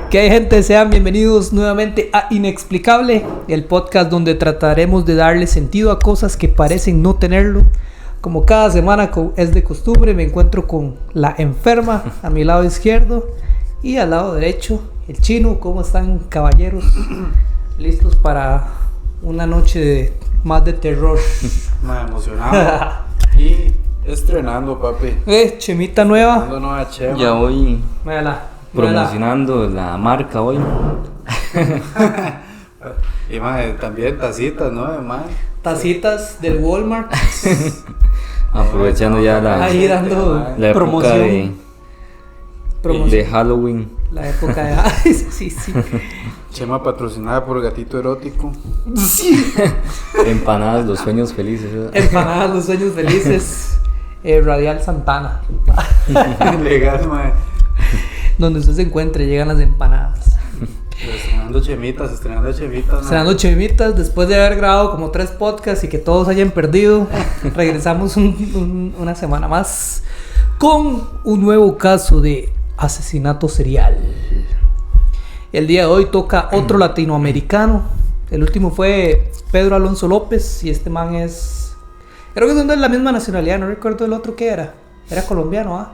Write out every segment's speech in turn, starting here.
¿Qué hay, gente? Sean bienvenidos nuevamente a Inexplicable, el podcast donde trataremos de darle sentido a cosas que parecen no tenerlo. Como cada semana es de costumbre, me encuentro con la enferma a mi lado izquierdo y al lado derecho, el chino. ¿Cómo están, caballeros? ¿Listos para una noche más de terror? Me emocionado. Y estrenando, papi. Chemita nueva. Estrenando nueva chema. Ya hoy Mírala. promocionando la marca hoy. Y más, también tacitas, ¿no? Más. Tacitas del Walmart. Aprovechando ya Ahí dando la época promoción. de Halloween. La época de... sí. Chema patrocinada por Gatito Erótico. Sí. Empanadas, los sueños felices. Empanadas, los sueños felices. Radial Santana. Legal, mae. Donde usted se encuentre, llegan las empanadas. Estrenando chemitas. Estrenando chemitas, después de haber grabado como 3 podcasts y que todos hayan perdido, regresamos una semana más con un nuevo caso de asesinato serial. El día de hoy toca otro latinoamericano. El último fue Pedro Alonso López y este man es... Creo que son de la misma nacionalidad, no recuerdo el otro que era. Era colombiano, ¿ah?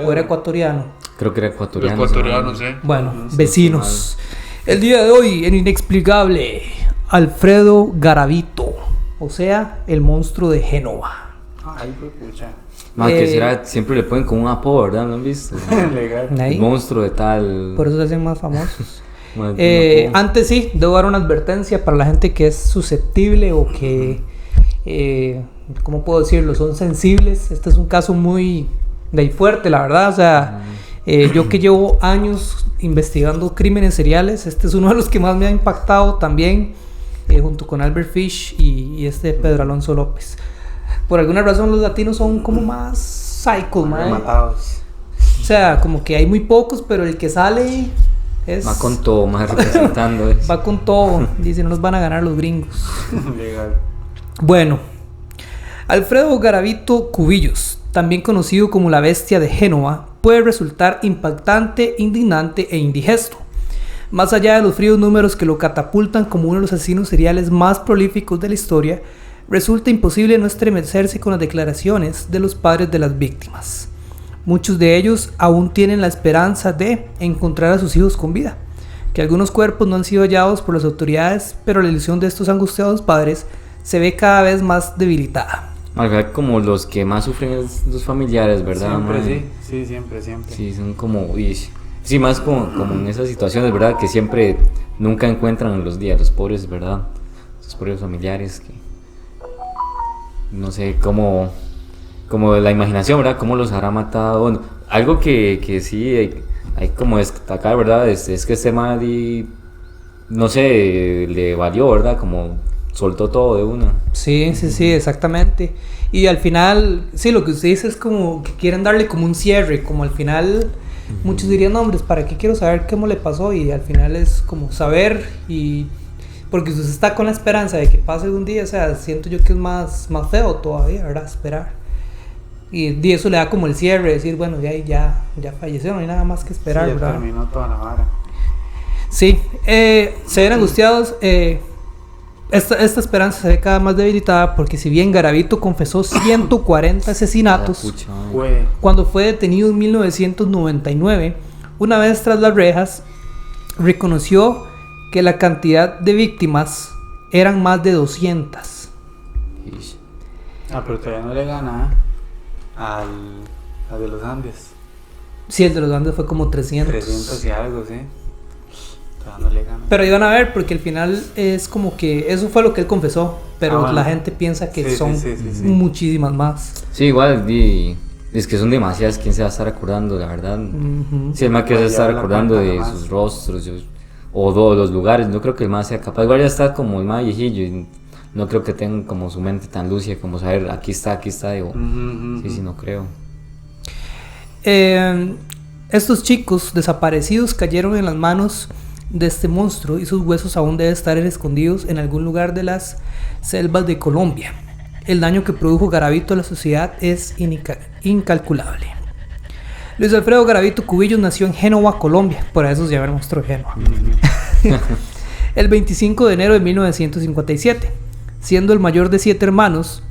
¿O era ecuatoriano? Creo que era ecuatoriano. Ecuatoriano, sí. Bueno, vecinos. El día de hoy, en Inexplicable, Alfredo Garavito, o sea, el monstruo de Génova. Ay, pues pucha. Más que será, siempre le ponen como un apodo, ¿verdad? ¿No han visto? Legal. Ahí. El monstruo de tal. Por eso se hacen más famosos. Un apodo. Antes sí, debo dar una advertencia para la gente que es susceptible o que, ¿cómo puedo decirlo? Son sensibles. Este es un caso muy fuerte, la verdad. O sea, yo que llevo años investigando crímenes seriales, este es uno de los que más me ha impactado también, junto con Albert Fish y este Pedro Alonso López. Por alguna razón los latinos son como más psychos, Matados. o sea, como que hay muy pocos, pero el que sale es... Va con todo, más representando. Va con todo. Dice, no nos van a ganar los gringos. Legal. Bueno, Alfredo Garavito Cubillos, también conocido como la bestia de Génova, puede resultar impactante, indignante e indigesto. Más allá de los fríos números que lo catapultan como uno de los asesinos seriales más prolíficos de la historia, resulta imposible no estremecerse con las declaraciones de los padres de las víctimas. Muchos de ellos aún tienen la esperanza de encontrar a sus hijos con vida, que algunos cuerpos no han sido hallados por las autoridades, pero la ilusión de estos angustiados padres se ve cada vez más debilitada. Marca como los que más sufren es los familiares, ¿verdad? Siempre, man? sí, siempre. Sí, son como... sí, más como en esas situaciones, ¿verdad? Que siempre nunca encuentran los días, los pobres, ¿verdad? Los pobres familiares que... No sé, como de la imaginación, ¿verdad? Cómo los habrá matado. Bueno, algo que sí hay como destacar, ¿verdad? Es que este man, no sé, le valió, ¿verdad? Como soltó todo de una. Sí, exactamente. Y al final, sí, lo que usted dice es como que quieren darle como un cierre, como al final muchos dirían, no, hombres, ¿para qué quiero saber cómo le pasó? Y al final es como saber y... Porque usted está con la esperanza de que pase un día, o sea, siento yo que es más feo todavía, ¿verdad? Esperar. Y eso le da como el cierre, decir, bueno, ya falleció, no hay nada más que esperar, sí, ya ¿verdad? terminó toda la vara. Sí, se ven angustiados. Esta esperanza se ve cada más debilitada porque si bien Garavito confesó 140 asesinatos, cuando fue detenido en 1999, una vez tras las rejas, reconoció que la cantidad de víctimas eran más de 200. Pero todavía no le gana al de los Andes. Sí, el de los Andes fue como 300. 300 y algo, sí. Todavía no le gana. Pero iban a ver, porque al final es como que eso fue lo que él confesó, pero bueno. La gente piensa que son sí. muchísimas más. Sí, igual, es que son demasiadas. ¿Quién se va a estar acordando, la verdad? Uh-huh. Sí, el más que se va a estar acordando de sus rostros o de los lugares. No creo que el más sea capaz. Igual ya está como el más viejillo y no creo que tenga como su mente tan lúcida como saber aquí está, digo. Sí, no creo. Estos chicos desaparecidos cayeron en las manos de este monstruo y sus huesos aún deben estar escondidos en algún lugar de las selvas de Colombia. El daño que produjo Garavito a la sociedad es incalculable. Luis Alfredo Garavito Cubillos nació en Génova, Colombia. Por eso se llama el monstruo de Génova. El 25 de enero de 1957. Siendo el mayor de 7 hermanos,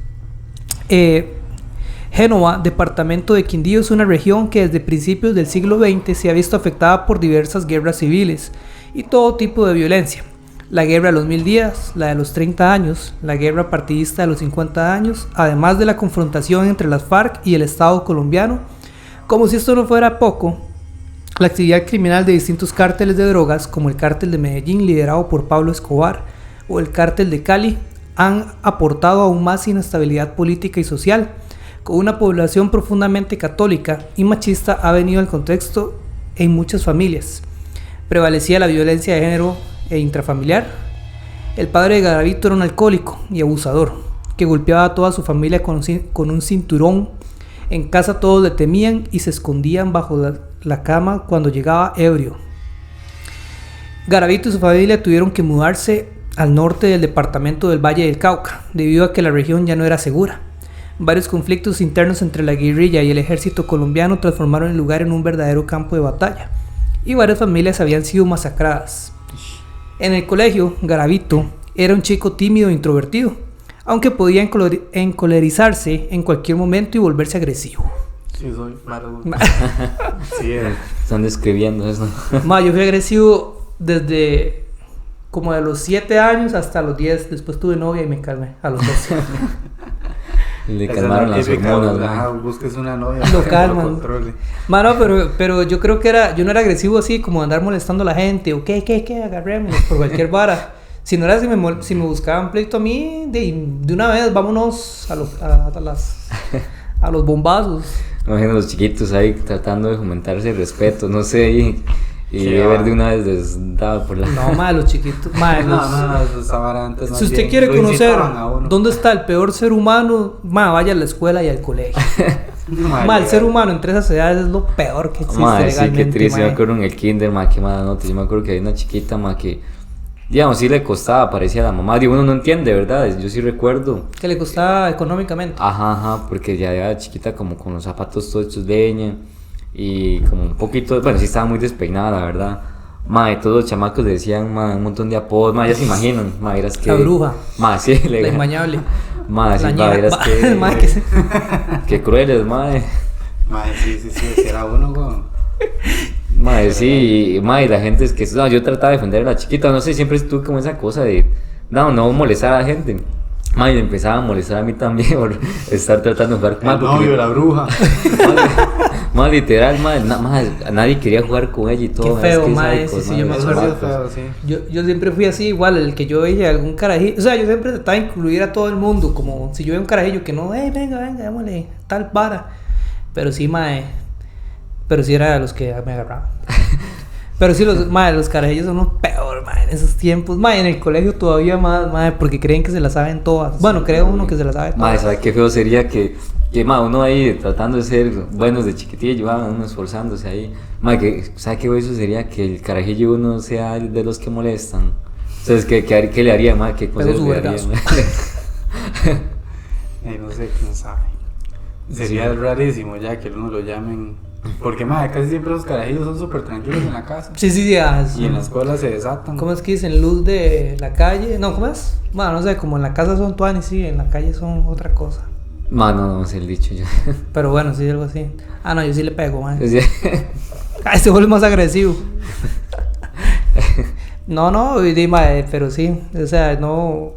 Génova, departamento de Quindío, es una región que desde principios del siglo XX se ha visto afectada por diversas guerras civiles y todo tipo de violencia. La guerra de los 1000 días, la de los 30 años, la guerra partidista de los 50 años, además de la confrontación entre las FARC y el Estado colombiano. Como si esto no fuera poco, la actividad criminal de distintos cárteles de drogas, como el cártel de Medellín liderado por Pablo Escobar o el cártel de Cali, han aportado aún más inestabilidad política y social. Con una población profundamente católica y machista ha venido al contexto en muchas familias. Prevalecía la violencia de género e intrafamiliar. El padre de Garavito era un alcohólico y abusador que golpeaba a toda su familia con un cinturón. En casa todos le temían y se escondían bajo la cama cuando llegaba ebrio. Garavito y su familia tuvieron que mudarse al norte del departamento del Valle del Cauca, debido a que la región ya no era segura. Varios conflictos internos entre la guerrilla y el ejército colombiano transformaron el lugar en un verdadero campo de batalla, y varias familias habían sido masacradas. En el colegio, Garavito era un chico tímido e introvertido, aunque podía encolerizarse en cualquier momento y volverse agresivo. Sí, soy malo. Sí, Están describiendo eso. Yo fui agresivo desde como de los 7 años hasta los 10. Después tuve novia y me calmé a los 12. Le calmaron las hormonas. Busques una novia. Lo calman. Mano, pero yo creo que yo no era agresivo así como andar molestando a la gente o qué, agarrémonos por cualquier vara. Si no era si me buscaban pleito a mí, de una vez vámonos a los bombazos. Imagino los chiquitos ahí tratando de fomentarse el respeto, no sé, y ver de una vez dado por la... No, los chiquitos, no, esa vara antes. Si usted quiere conocer dónde está el peor ser humano, vaya a la escuela y al colegio. El ser humano entre esas edades es lo peor que existe legalmente. Sí, qué triste, yo me acuerdo en el kinder, qué mala nota, yo me acuerdo que había una chiquita, que... digamos, sí le costaba, parecía la mamá, uno no entiende, ¿verdad? Yo sí recuerdo. Que le costaba económicamente. Ajá, porque ya era chiquita como con los zapatos todos hechos de leña y como un poquito, bueno, sí estaba muy despeinada, la verdad. Todos los chamacos le decían, un montón de apodos, ya se imaginan, eras que... La bruja. Sí, la inmañable. Eras que... Qué crueles, Sí, era uno, sí, y la gente es que... yo trataba de defender a la chiquita, no sé, siempre estuve como esa cosa de... No molestar a la gente. Y empezaba a molestar a mí también por estar tratando de jugar con el novio, la bruja. Literal, nadie quería jugar con ella y todo. Qué feo, sí, yo me acuerdo. Yo siempre fui así, igual, el que yo veía algún carajillo. O sea, yo siempre trataba de incluir a todo el mundo, como si yo veía un carajillo que no, venga, démosle tal vara. Pero sí, pero sí era de los que me agarraban. Pero sí, los carajillos son los peor, en esos tiempos. En el colegio todavía más, porque creen que se las saben todas. Bueno, creo uno que se las sabe todas. ¿Sabes qué feo sería que uno ahí tratando de ser buenos de chiquitillo, uno esforzándose ahí? ¿Sabes qué eso sería? Que el carajillo uno sea el de los que molestan. Entonces, ¿qué le haría, ¿Qué cosas le haría? No sé, quién sabe. Sería rarísimo ya que uno lo llamen... Porque casi siempre los carajillos son súper tranquilos en la casa. Sí. Y en la escuela se desatan. ¿Cómo es que dicen? Luz de la calle. No, ¿cómo es? No sé, como en la casa son tuanis, sí, en la calle son otra cosa. No sé el dicho yo. Pero bueno, sí, algo así. No, yo sí le pego, se vuelve más agresivo. Pero sí. O sea, no...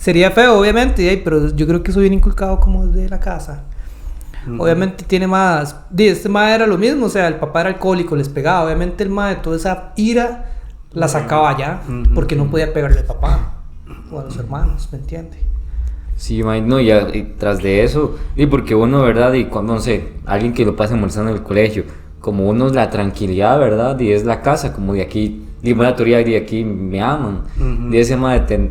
Sería feo, obviamente, pero yo creo que eso viene inculcado como desde la casa. Obviamente tiene más... Este era lo mismo, o sea, el papá era alcohólico, les pegaba. Obviamente el toda esa ira la sacaba allá, porque no podía pegarle al papá o a los hermanos, ¿me entiendes? Sí, y tras de eso, y porque uno, ¿verdad? Y cuando, no sé, alguien que lo pase molestando en el colegio, como uno la tranquilidad, ¿verdad? Y es la casa, como de aquí, y buena teoría, de aquí me aman. Y ese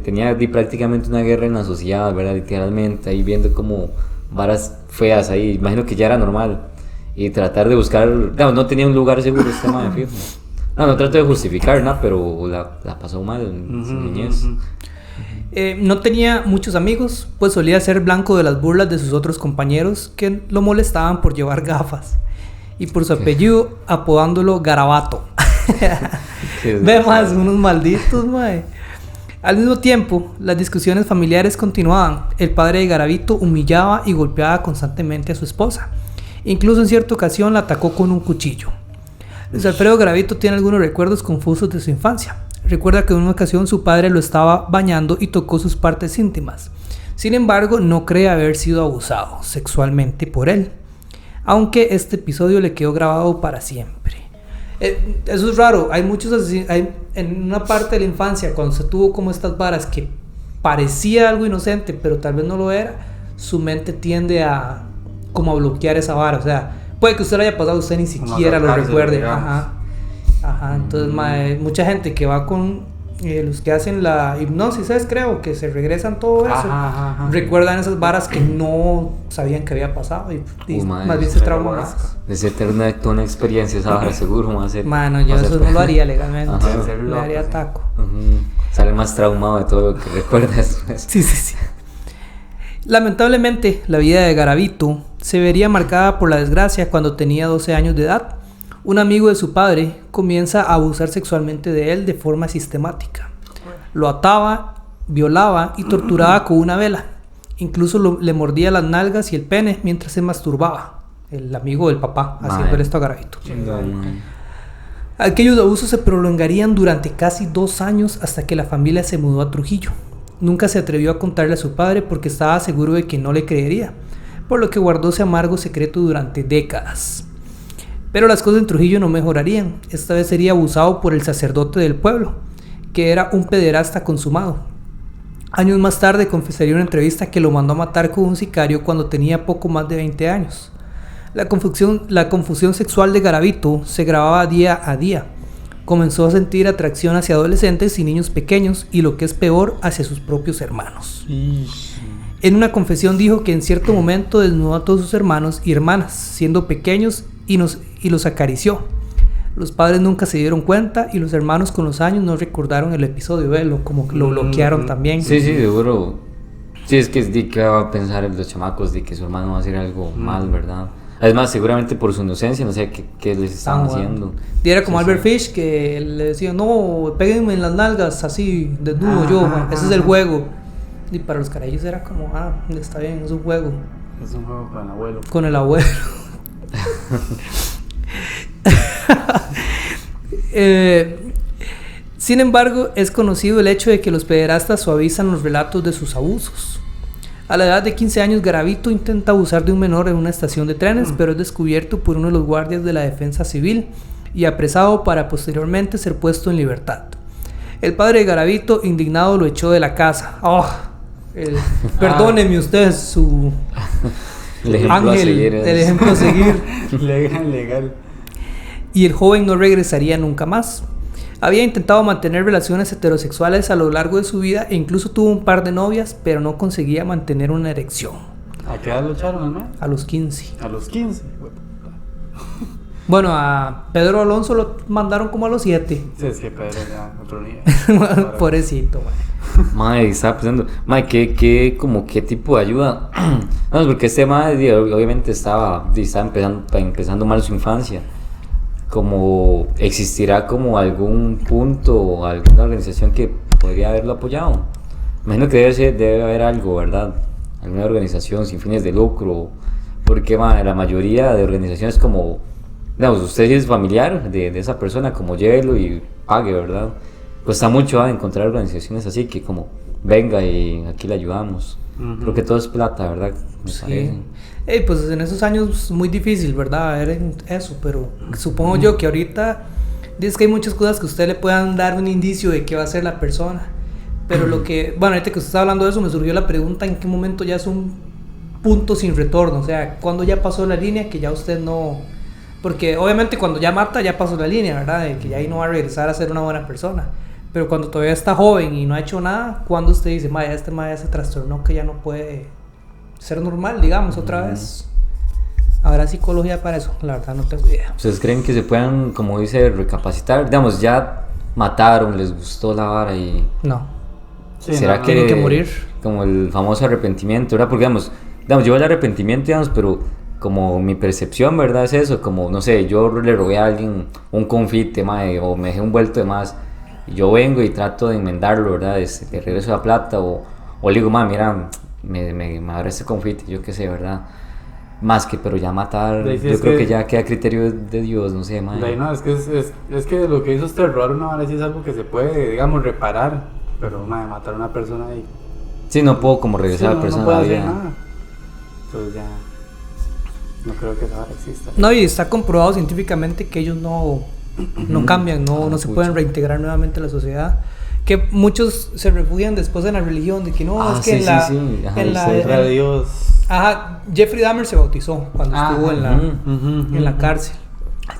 tenía prácticamente una guerra en la sociedad, ¿verdad? Literalmente, ahí viendo como varas feas ahí, imagino que ya era normal. Y tratar de buscar, no tenía un lugar seguro este fijo. No trato de justificar nada, pero la pasó mal en su niñez. No tenía muchos amigos, pues solía ser blanco de las burlas de sus otros compañeros que lo molestaban por llevar gafas. y por su apellido apodándolo Garabato. Qué Ve más, unos malditos, mae. Al mismo tiempo, las discusiones familiares continuaban. El padre de Garavito humillaba y golpeaba constantemente a su esposa. Incluso en cierta ocasión la atacó con un cuchillo. Luis Alfredo Garavito tiene algunos recuerdos confusos de su infancia. Recuerda que en una ocasión su padre lo estaba bañando y tocó sus partes íntimas. Sin embargo, no cree haber sido abusado sexualmente por él, aunque este episodio le quedó grabado para siempre. Eso es raro, hay muchos en una parte de la infancia, cuando se tuvo como estas varas que parecía algo inocente, pero tal vez no lo era, su mente tiende a como a bloquear esa vara. O sea, puede que usted lo haya pasado, usted ni siquiera lo recuerde. Ajá. Entonces, mucha gente que va con los que hacen la hipnosis, creo que se regresan todo eso, recuerdan esas varas que no sabían que había pasado y más bien se trauman más. De ser toda una experiencia esa vara, seguro va a ser. Mano, yo eso no lo haría legalmente. Le haría taco. Sale más traumado de todo lo que recuerdas. Sí. Lamentablemente, la vida de Garavito se vería marcada por la desgracia cuando tenía 12 años de edad. Un amigo de su padre comienza a abusar sexualmente de él de forma sistemática. Lo ataba, violaba y torturaba con una vela. Incluso le mordía las nalgas y el pene mientras se masturbaba. El amigo del papá haciéndole esto a Garavito. Aquellos abusos se prolongarían durante casi 2 años hasta que la familia se mudó a Trujillo. Nunca se atrevió a contarle a su padre porque estaba seguro de que no le creería, por lo que guardó ese amargo secreto durante décadas. Pero las cosas en Trujillo no mejorarían. Esta vez sería abusado por el sacerdote del pueblo, que era un pederasta consumado. Años más tarde confesaría en una entrevista que lo mandó a matar con un sicario cuando tenía poco más de 20 años. La confusión sexual de Garavito se grababa día a día. Comenzó a sentir atracción hacia adolescentes y niños pequeños y, lo que es peor, hacia sus propios hermanos. En una confesión dijo que en cierto momento desnudó a todos sus hermanos y hermanas, siendo pequeños, y los acarició. Los padres nunca se dieron cuenta y los hermanos con los años no recordaron el episodio, como que lo bloquearon también. Sí, seguro. Sí, es que que va a pensar los chamacos de que su hermano va a hacer algo mal, ¿verdad? Además, seguramente por su inocencia, no sé qué les estaban haciendo. Y era como Albert Fish, que le decía, no, péguenme en las nalgas, así, desnudo ese es el juego. Y para los carajillos era como, está bien, es un juego. Es un juego con el abuelo. Con el abuelo. Sin embargo, es conocido el hecho de que los pederastas suavizan los relatos de sus abusos. A la edad de 15 años, Garavito intenta abusar de un menor en una estación de trenes, pero es descubierto por uno de los guardias de la defensa civil y apresado para posteriormente ser puesto en libertad. El padre de Garavito, indignado, lo echó de la casa. Perdóneme usted, su ángel, el ejemplo a seguir. Legal. Y el joven no regresaría nunca más. Había intentado mantener relaciones heterosexuales a lo largo de su vida e incluso tuvo un par de novias, pero no conseguía mantener una erección. ¿A qué edad lo echaron, hermano? A los 15. A los 15. Bueno, a Pedro Alonso lo mandaron como a los 7. Sí, es que Pedro ya otro nivel. Pobrecito, Mae, estaba pensando, ¿qué tipo de ayuda? No, porque este mae obviamente estaba empezando mal su infancia. Como existirá como algún punto o alguna organización que podría haberlo apoyado. Imagino que debe haber algo, ¿verdad? Alguna organización sin fines de lucro, porque la mayoría de organizaciones como, digamos, usted es familiar de esa persona, como llévelo y pague, ¿verdad? Cuesta mucho encontrar organizaciones así que como venga y aquí le ayudamos. Creo que todo es plata, ¿verdad? Me parece. Pues en esos años muy difícil, ¿verdad? Era eso, pero supongo yo que ahorita dices que hay muchas cosas que usted le puedan dar un indicio de qué va a ser la persona. Pero ahorita que usted está hablando de eso, me surgió la pregunta: ¿en qué momento ya es un punto sin retorno? O sea, ¿cuándo ya pasó la línea que ya usted no...? Porque obviamente cuando ya mata ya pasó la línea, ¿verdad? De que ya ahí no va a regresar a ser una buena persona. Pero cuando todavía está joven y no ha hecho nada, ¿cuándo usted dice, este ya se trastornó, que ya no puede ser normal, digamos, otra vez? ¿Habrá psicología para eso? La verdad no tengo idea. ¿Ustedes creen que se puedan, como dice, recapacitar? Digamos, ya mataron, les gustó la vara y... No. Sí, ¿Será que tienen que morir? Como el famoso arrepentimiento, ¿verdad? Porque, digamos, yo el arrepentimiento, pero como mi percepción, ¿verdad? Es eso, como, no sé, yo le robé a alguien un confite, mae, o me dejé un vuelto de más, y yo vengo y trato de enmendarlo, ¿verdad? Le regreso la plata, o le digo, mae, mira, me agarré ese confite, yo qué sé, ¿verdad? Más que, pero ya matar, yo creo que ya queda criterio de Dios, no sé, mae. No, es que lo que hizo usted, robar una bala, sí es algo que se puede, digamos, reparar, pero mae, matar a una persona ahí... Sí, no puedo como regresar a la persona no puede a la hacer vida. nada. Entonces ya... No creo que esa vara exista. No, y está comprobado científicamente que ellos no cambian, no se pueden reintegrar nuevamente a la sociedad. Que muchos se refugian después en la religión, de que no, es que sí, Ajá, Dios. Ajá, Jeffrey Dahmer se bautizó cuando estuvo en la cárcel.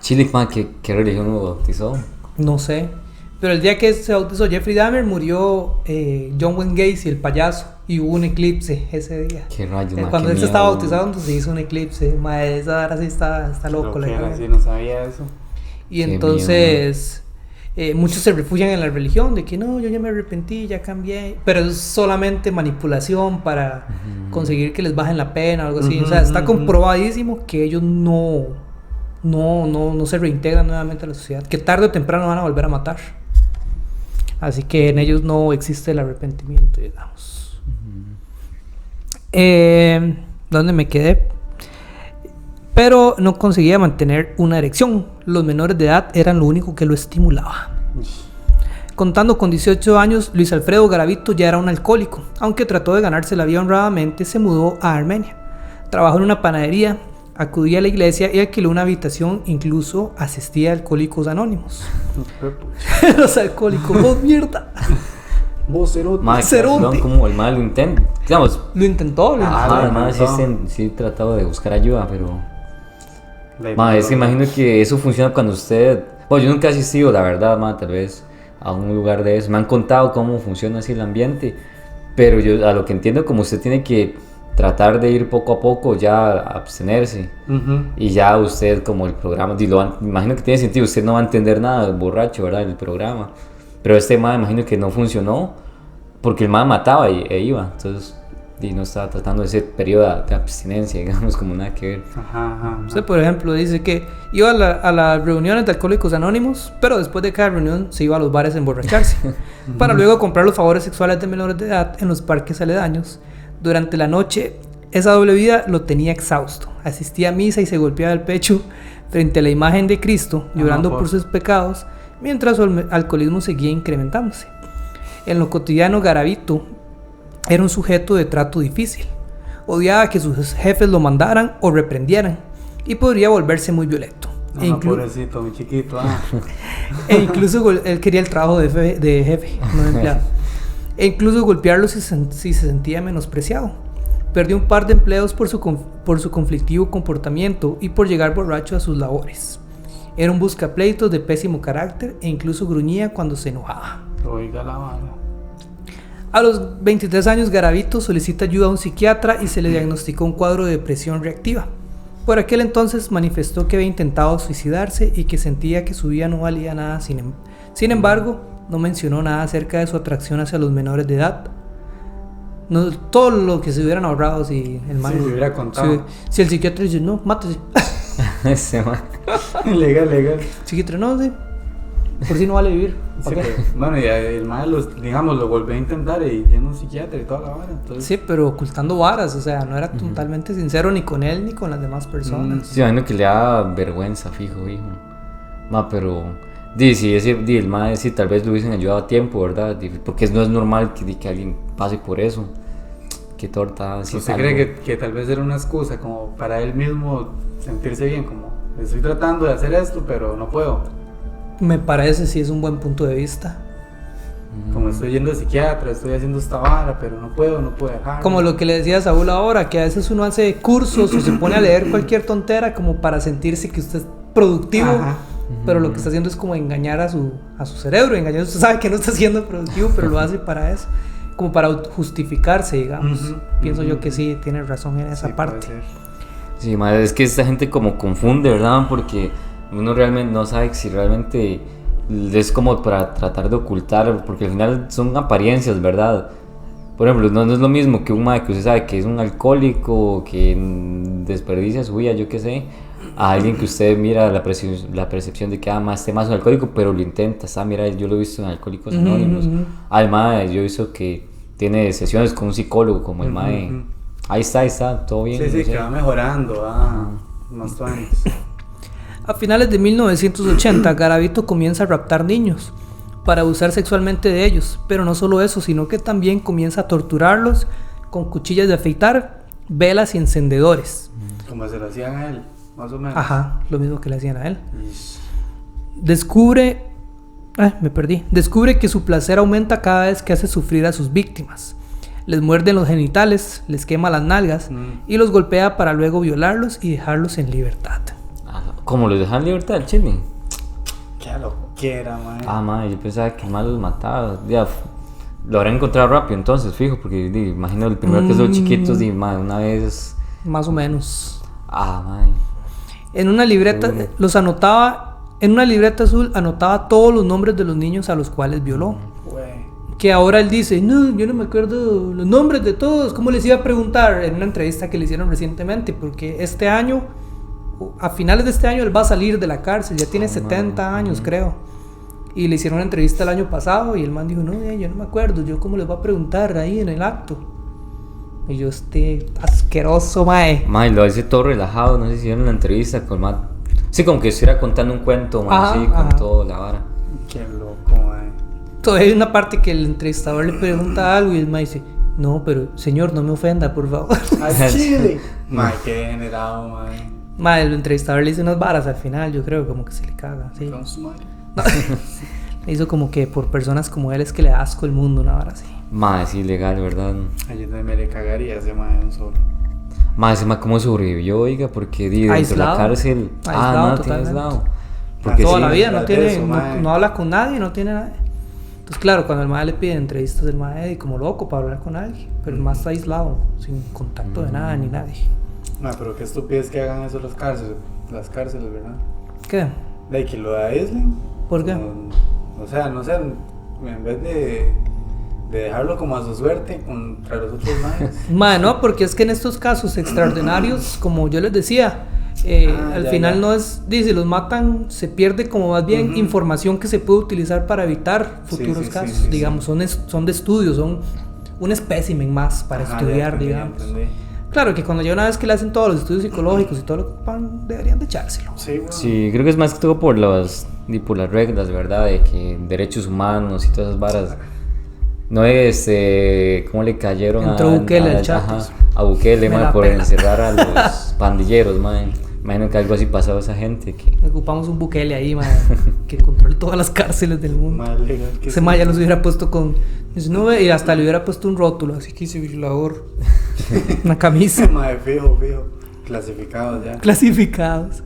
Chile, man, ¿qué religión lo bautizó? No sé. Pero el día que se bautizó Jeffrey Dahmer murió John Wayne Gacy, el payaso, y hubo un eclipse ese día. Qué rayos, man, cuando qué él se miedo, estaba bautizando se hizo un eclipse. Madre, esa hora sí está loco. Sí, no sabía eso. Y entonces muchos se refugian en la religión de que no, yo ya me arrepentí, ya cambié. Pero es solamente manipulación para conseguir que les bajen la pena o algo así. O sea, está comprobadísimo que ellos no se reintegran nuevamente a la sociedad, que tarde o temprano van a volver a matar. Así que en ellos no existe el arrepentimiento, digamos. ¿Dónde me quedé? Pero no conseguía mantener una erección. Los menores de edad eran lo único que lo estimulaba. Contando con 18 años, Luis Alfredo Garavito ya era un alcohólico. Aunque trató de ganarse la vida honradamente, se mudó a Armenia. Trabajó en una panadería, acudía a la iglesia y alquiló una habitación, incluso asistía a Alcohólicos Anónimos. Los alcohólicos, vos mierda. Vos cerote. Como el mal lo intenta. Digamos, Lo intentó. además sí trataba de buscar ayuda, pero... es que imagino que eso funciona cuando usted... Bueno, yo nunca he asistido, la verdad, tal vez a un lugar de eso. Me han contado cómo funciona así el ambiente, pero yo a lo que entiendo, como usted tiene que tratar de ir poco a poco, ya abstenerse, y ya usted, como el programa, imagino que tiene sentido, usted no va a entender nada borracho, ¿verdad? El programa, pero imagino que no funcionó, porque el mataba e iba, entonces no estaba tratando ese periodo de abstinencia, digamos, como nada que ver. Usted, por ejemplo, dice que iba a las reuniones de Alcohólicos Anónimos, pero después de cada reunión se iba a los bares a emborracharse, para luego comprar los favores sexuales de menores de edad en los parques aledaños. Durante la noche, esa doble vida lo tenía exhausto. Asistía a misa y se golpeaba el pecho frente a la imagen de Cristo, llorando por sus pecados, mientras su alcoholismo seguía incrementándose. En lo cotidiano, Garavito era un sujeto de trato difícil. Odiaba que sus jefes lo mandaran o reprendieran, y podría volverse muy violento. Pobrecito, mi chiquito. E incluso él quería el trabajo de jefe, no de empleado. E incluso golpearlo si se sentía menospreciado. Perdió un par de empleos por su conflictivo comportamiento y por llegar borracho a sus labores. Era un buscapleitos de pésimo carácter e incluso gruñía cuando se enojaba. Oiga la bala. A los 23 años, Garavito solicita ayuda a un psiquiatra y se le diagnosticó un cuadro de depresión reactiva. Por aquel entonces manifestó que había intentado suicidarse y que sentía que su vida no valía nada. Sin embargo, no mencionó nada acerca de su atracción hacia los menores de edad. No, todo lo que se hubieran ahorrado si el man... Sí, se hubiera contado. Si el psiquiatra dice, no, mátese. Ese man. Legal. Psiquiatra, no, sí. Por si no vale vivir. Sí, bueno, y el man lo volvió a intentar y ya no psiquiatra y toda la vara. Entonces... Sí, pero ocultando varas, o sea, no era totalmente sincero ni con él ni con las demás personas. Sí, imagino que le da vergüenza, fijo, hijo. Pero... el mae, sí, tal vez lo hubiesen ayudado a tiempo, ¿verdad? Porque no es normal que alguien pase por eso. Qué torta. ¿Usted cree que tal vez era una excusa como para él mismo sentirse bien? Como, estoy tratando de hacer esto, pero no puedo. Me parece, sí, es un buen punto de vista. Como estoy yendo al psiquiatra, estoy haciendo esta vara, pero no puedo dejar. Como lo que le decía a Saúl ahora, que a veces uno hace cursos o se pone a leer cualquier tontera como para sentirse que usted es productivo. Pero lo que está haciendo es como engañar a su cerebro. Usted sabe que no está siendo productivo, pero lo hace para eso, como para justificarse, digamos. Pienso yo que sí, tiene razón en esa parte. Sí, madre, es que esta gente como confunde, ¿verdad? Porque uno realmente no sabe si realmente es como para tratar de ocultar, porque al final son apariencias, ¿verdad? por ejemplo, no es lo mismo que un mae que usted sabe que es un alcohólico, que desperdicia su vida, yo qué sé, a alguien que usted mira la percepción de que este mae es un alcohólico, pero lo intenta. Mira, yo lo he visto en Alcohólicos Anónimos. Al mae, yo he visto que tiene sesiones con un psicólogo, como el mae. Ahí está, todo bien. Sí, que va mejorando, más años. A finales de 1980, Garavito comienza a raptar niños para abusar sexualmente de ellos, pero no solo eso, sino que también comienza a torturarlos con cuchillas de afeitar, velas y encendedores. Como se lo hacían a él, más o menos. Ajá, lo mismo que le hacían a él. Descubre que su placer aumenta cada vez que hace sufrir a sus víctimas. Les muerde los genitales, les quema las nalgas y los golpea para luego violarlos y dejarlos en libertad. ¿Cómo los dejan en libertad el chile? Qué loquera, man. Man, yo pensaba que más los mataba. Ya, lo habrán encontrado rápido entonces, fijo, porque imagino el primero que son chiquitos y una vez... Más o menos. Man. En una libreta en una libreta azul anotaba todos los nombres de los niños a los cuales violó. Que ahora él dice, no, yo no me acuerdo los nombres de todos. ¿Cómo les iba a preguntar en una entrevista que le hicieron recientemente? Porque este año, a finales de este año, él va a salir de la cárcel. Ya tiene 70 años, creo. Y le hicieron una entrevista el año pasado y el man dijo, no, yo no me acuerdo. Yo cómo les voy a preguntar ahí en el acto. Y yo, asqueroso, mae. Mae, lo hace todo relajado. No sé si hicieron la entrevista con Matt. Sí, como que estuviera contando un cuento, mae, así, con todo la vara. Qué loco, mae. Todavía hay una parte que el entrevistador le pregunta algo y el mae dice, no, pero señor, no me ofenda, por favor. ¡Ay, chile! Mae, qué degenerado, mae. Mae, el entrevistador le hizo unas varas al final, yo creo, como que se le caga, sí. ¿Con su madre? No. Le hizo como que por personas como él es que le da asco el mundo, una vara así. Mae, es ilegal, ¿verdad? Ay, yo también me le cagaría a ese mae un solo. Mae, ese mae cómo sobrevivió, oiga, porque dentro de la cárcel... Aislado, tiene aislado. Porque toda la vida no tiene, eso, no habla con nadie, no tiene nada. Entonces, claro, cuando el mae le pide entrevistas, el mae como loco para hablar con alguien, pero el mae está aislado, sin contacto de nada ni nadie. Pero qué estupidez que hagan eso las cárceles, ¿verdad? ¿Qué? De que lo aíslen. ¿Por qué? O sea, no sé, en vez de dejarlo como a su suerte contra los otros maes. Mae, no, porque es que en estos casos extraordinarios, como yo les decía, al final no es, dice, los matan, se pierde como más bien información que se puede utilizar para evitar futuros casos, digamos, son de estudio, son un espécimen más para estudiar, digamos. Entendí. Claro que cuando ya una vez que le hacen todos los estudios psicológicos y todo lo que ocupan, deberían de echárselo. Sí, bueno. Sí, creo que es más que todo por las reglas, ¿verdad? De que derechos humanos y todas esas varas. No es, ¿cómo le cayeron Entró Bukele al chat. A Bukele, Me man, la por pela. encerrar a los pandilleros, man. Imagino que algo así pasaba a esa gente. Que... Ocupamos un Bukele ahí, man, que controle todas las cárceles del mundo. Más legal que Ese man ya los hubiera puesto con... y hasta le hubiera puesto un rótulo, así que dice violador. Una camisa. Mae, fijo. Clasificados ya. Clasificados.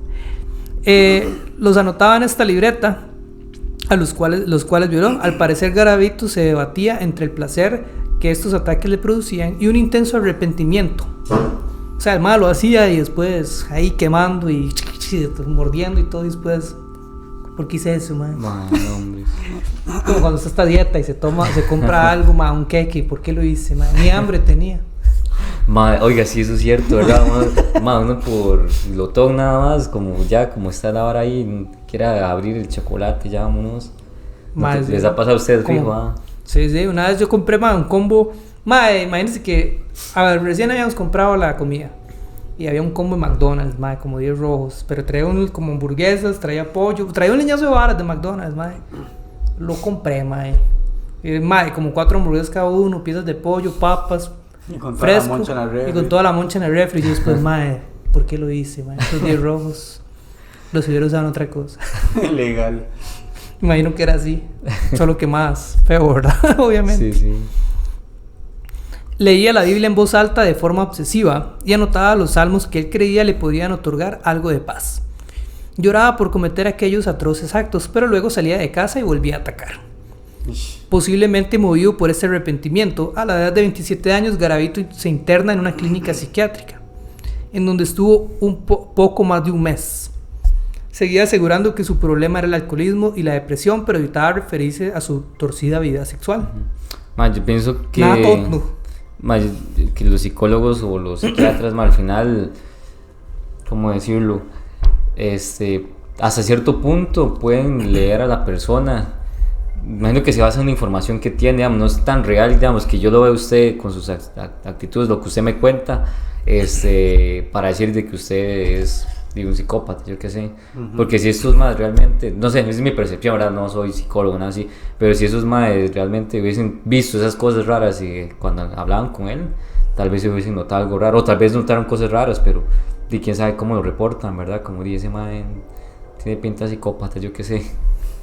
Los anotaba en esta libreta, a los cuales violó. Al parecer Garavito se debatía entre el placer que estos ataques le producían y un intenso arrepentimiento. O sea, el malo lo hacía y después ahí quemando y mordiendo y todo, y después, ¿por qué hice eso, man? hombre. Como cuando está esta dieta y se compra algo, man, un queque, ¿por qué lo hice, man? Ni hambre tenía. Oiga, sí, eso es cierto, ¿verdad? Uno por lotón nada más, como está la hora ahí, quiera abrir el chocolate, ya vámonos. ¿Les ha pasado a ustedes, fijo? Sí, una vez yo compré, un combo. Imagínense que, recién habíamos comprado la comida y había un combo de McDonald's, como 10 rojos, pero traía como hamburguesas, traía pollo, traía un leñazo de varas de McDonald's, lo compré, como 4 hamburguesas cada uno, piezas de pollo, papas, y con fresco, toda la moncha en el refri. y con toda la moncha en el refri. Y yo después, ¿por qué lo hice, esos 10 rojos los hubiera usado en otra cosa? Legal. Imagino que era así, solo que más feo, ¿verdad? Obviamente. Sí. Leía la Biblia en voz alta de forma obsesiva y anotaba los salmos que él creía le podían otorgar algo de paz. Lloraba por cometer aquellos atroces actos, pero luego salía de casa y volvía a atacar. Posiblemente movido por este arrepentimiento, a la edad de 27 años, Garavito se interna en una clínica psiquiátrica, en donde estuvo poco más de un mes. Seguía asegurando que su problema era el alcoholismo y la depresión, pero evitaba referirse a su torcida vida sexual. Yo pienso que... Nada tonto. Ma, que los psicólogos o los psiquiatras, ma, al final, ¿cómo decirlo? Hasta cierto punto pueden leer a la persona. Imagino que se basa en la información que tiene, digamos, no es tan real, digamos, que yo lo veo a usted con sus actitudes, lo que usted me cuenta, para decir de que usted es un psicópata, yo qué sé. Porque si estos más realmente, no sé, esa es mi percepción, ¿verdad? No soy psicólogo, nada así, pero si esos más realmente hubiesen visto esas cosas raras y cuando hablaban con él, tal vez se hubiesen notado algo raro, o tal vez notaron cosas raras, pero de quién sabe cómo lo reportan, ¿verdad? Como dice ese man, tiene pinta de psicópata, yo qué sé.